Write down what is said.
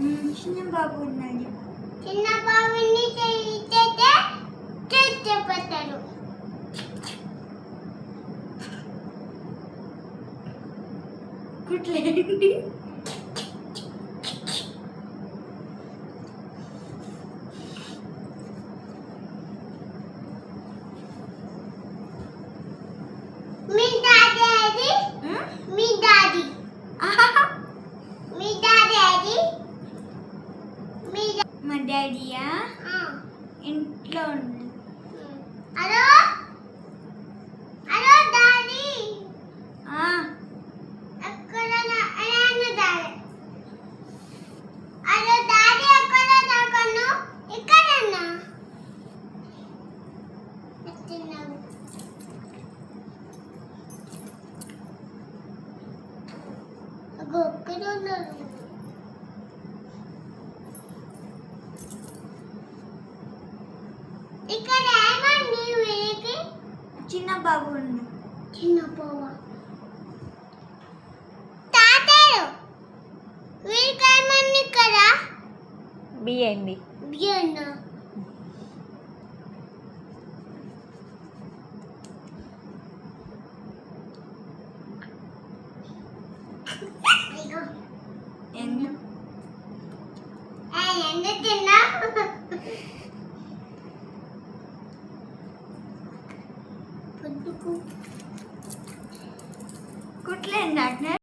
చిన్న బాబు ఉన్నాడు. చిన్న బాబుని చేస్తే చెప్పతారు. కుట్లేండి. మీ డాడీ అది మీ డాడీ మీ డాడీ అది మా డాడీయా ఇంట్లో ఉన్నాడు. హలో హలో డాడీ ఎక్కడ డాడీ హలో డాడీ ఎక్కడ నాకను ఇక్కడన్నా ఎత్తున్నావు ఒక్కడ ఉన్నారు. ఇక్కడ ఏమండి వీరికి చిన్న బాబు ఉన్నాడు. చిన్న బాబు తాతయ్య వీరికి ఏమండి ఇక్కడ బియ్యండి. బియ్యన్నా ఎందుకు తిన్నా కుట్లేండి డాక్టర్.